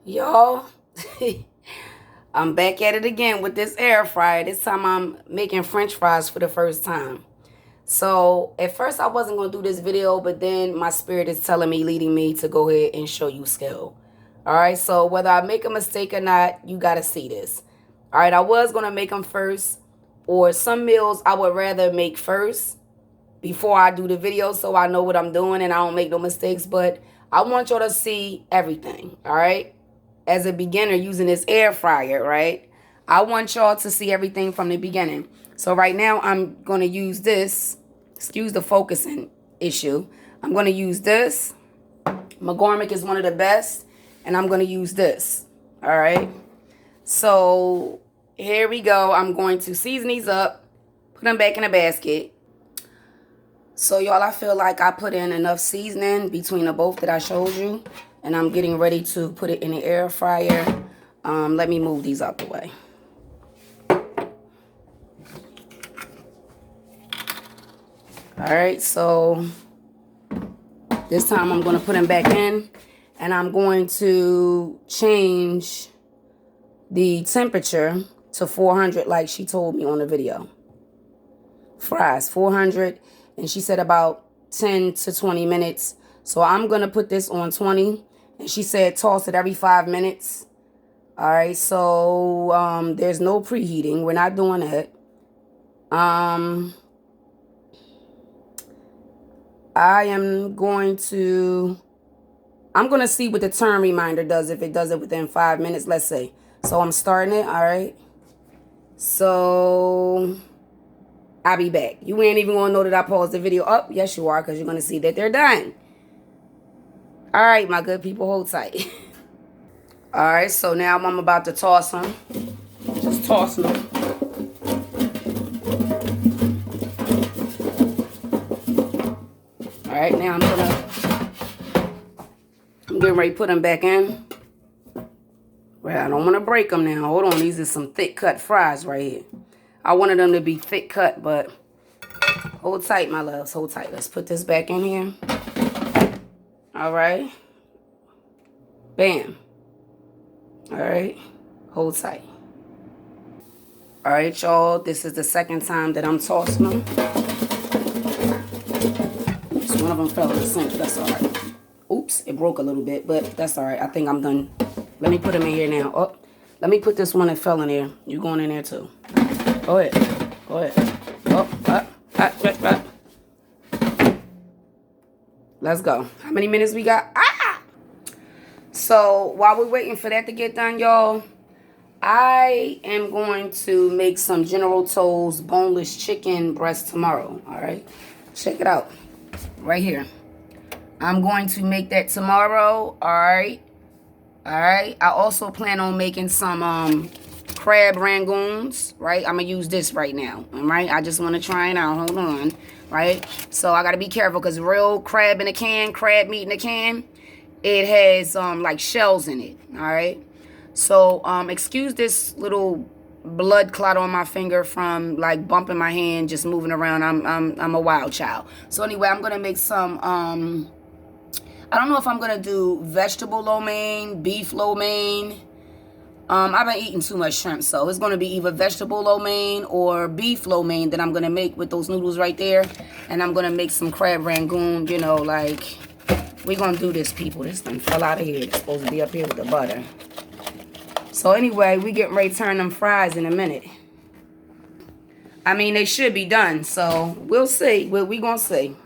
Y'all, I'm back at it again with this air fryer. This time I'm making french fries for the first time. So at first I wasn't going to do this video, but then my spirit is telling me, leading me to go ahead and show you skill. All right, so whether I make a mistake or not, you got to see this. All right, I was going to make them first, or some meals I would rather make first before I do the video so I know what I'm doing and I don't make no mistakes. But I want y'all to see everything, all right? As a beginner using this air fryer, right? I want y'all to see everything from the beginning. So right now I'm going to use this. Excuse the focusing issue. I'm going to use this. McCormick is one of the best. And I'm going to use this. All right. So here we go. I'm going to season these up. Put them back in a basket. So y'all, I feel like I put in enough seasoning between the both that I showed you. And I'm getting ready to put it in the air fryer. Let me move these out the way. Alright, so this time I'm going to put them back in. And I'm going to change the temperature to 400 like she told me on the video. Fries, 400. And she said about 10 to 20 minutes. So I'm going to put this on 20. And she said toss it every 5 minutes. All right, so there's no preheating. We're not doing that. I'm going to see what the turn reminder does, if it does it within 5 minutes, let's say. So I'm starting it, all right? So I'll be back. You ain't even going to know that I paused the video up. Yes, you are, because you're going to see that they're done. All right, my good people, hold tight. All right, so now I'm about to toss them. Just tossing them. All right, now I'm getting ready to put them back in. Well, I don't want to break them now. Hold on, these are some thick cut fries right here. I wanted them to be thick cut, but hold tight, my loves, hold tight. Let's put this back in here. All right. Bam. All right. Hold tight. All right, y'all. This is the second time that I'm tossing them. So one of them fell in the sink. That's all right. Oops, it broke a little bit, but that's all right. I think I'm done. Let me put them in here now. Oh, let me put this one that fell in there. You going in there too. Go ahead. Go ahead. Oh, up. Let's go. How many minutes we got? Ah! So while we're waiting for that to get done, y'all, I am going to make some General Tso's boneless chicken breast tomorrow. All right. Check it out. Right here. I'm going to make that tomorrow. All right. All right. I also plan on making some crab rangoons. Right. I'm going to use this right now. All right. I just want to try it out. Hold on. Right. So I got to be careful because real crab in a can, crab meat in a can, it has like shells in it. All right. So excuse this little blood clot on my finger from like bumping my hand, just moving around. I'm a wild child. So anyway, I'm gonna make some I don't know if I'm gonna do vegetable lo mein, beef lo mein. I've been eating too much shrimp, so it's gonna be either vegetable lo mein or beef lo mein that I'm gonna make with those noodles right there. And I'm gonna make some crab rangoon, you know, like we're gonna do this, people. This thing fell out of here. It's supposed to be up here with the butter. So anyway, we getting ready to turn them fries in a minute. I mean, they should be done, so we'll see. We gonna see.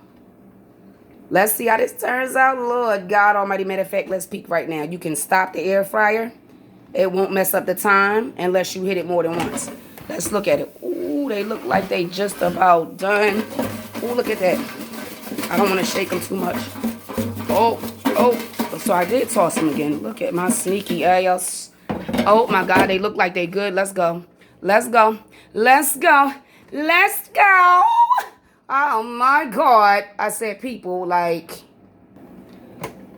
Let's see how this turns out. Lord God Almighty. Matter of fact, let's peek right now. You can stop the air fryer. It won't mess up the time unless you hit it more than once. Let's look at it. Ooh, they look like they just about done. Ooh, look at that. I don't want to shake them too much. Oh. So I did toss them again. Look at my sneaky ass. Oh my God, they look like they good. Let's go. Let's go. Let's go. Let's go. Oh my God. I said, people, like,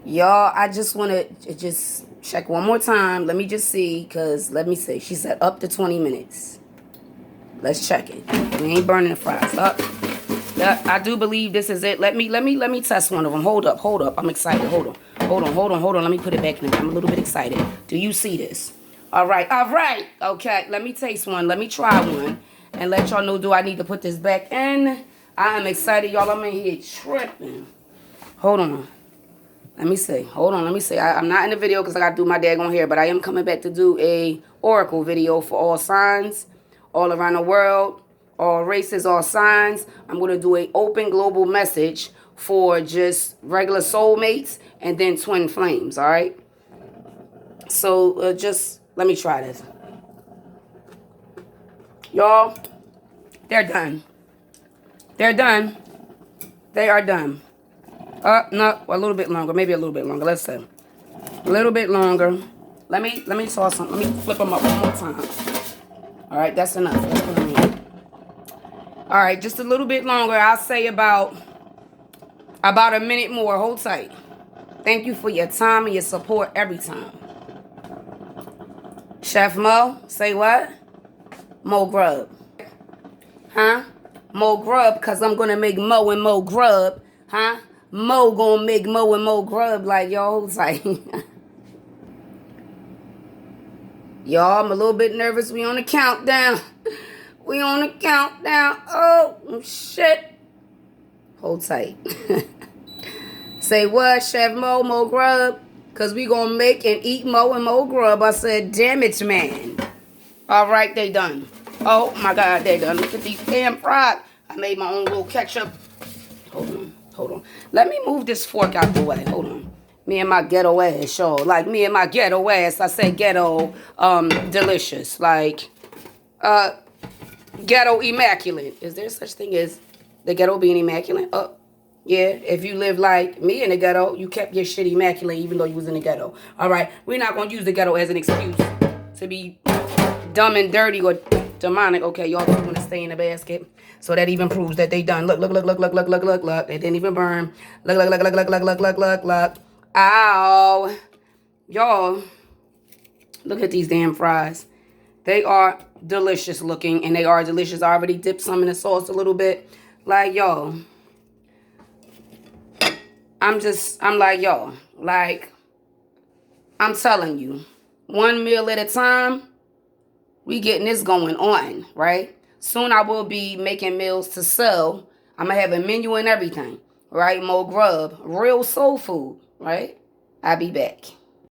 y'all, I just want to just check one more time. Let me just see, because let me see. She said up to 20 minutes. Let's check it. We ain't burning the fries up. I do believe this is it. Let me test one of them. Hold up. I'm excited. Hold Hold on. Let me put it back in. I'm a little bit excited. Do you see this? All right. Okay, let me taste one. Let me try one. And let y'all know, do I need to put this back in? I am excited, y'all. I'm in here tripping. Hold on. Let me see. Hold on. Let me see. I'm not in the video because I got to do my daggone hair. But I am coming back to do a oracle video for all signs all around the world. All races, all signs. I'm going to do an open global message for just regular soulmates and then twin flames. All right. So just let me try this. Y'all, they're done. They're done. They are done. No, a little bit longer. Maybe a little bit longer. Let's see. A little bit longer. Let me toss some. Let me flip them up one more time. All right, that's enough. Let's put them in. All right, just a little bit longer. I'll say about a minute more. Hold tight. Thank you for your time and your support every time. Chef Mo, say what? Mo Grub. Huh? Mo Grub, because I'm going to make Mo and Mo Grub. Huh? Mo going to make Mo and Mo Grub like y'all. Hold tight. Y'all, I'm a little bit nervous. We on the countdown. We on the countdown. Oh, shit. Hold tight. Say what, Chef Mo, Mo Grub? Because we going to make and eat Mo and Mo Grub. I said, damn it, man. All right, they done. Oh, my God, they done. Look at these damn fries. I made my own little ketchup. Hold on. Let me move this fork out the way. Hold on. Me and my ghetto ass, sure. Like, me and my ghetto ass. I say ghetto, delicious. Like, ghetto immaculate. Is there such thing as the ghetto being immaculate? Yeah, if you live like me in the ghetto, you kept your shit immaculate even though you was in the ghetto. All right, we're not going to use the ghetto as an excuse to be dumb and dirty or demonic. Okay, y'all just want to stay in the basket. So that even proves that they done. Look. It didn't even burn. Look. Ow. Y'all, look at these damn fries. They are delicious looking and they are delicious. I already dipped some in the sauce a little bit. Like, y'all. I'm like, y'all, like, I'm telling you, one meal at a time, we getting this going on, right? Soon I will be making meals to sell. I'm going to have a menu and everything, right? Mo Grub, real soul food, right? I'll be back.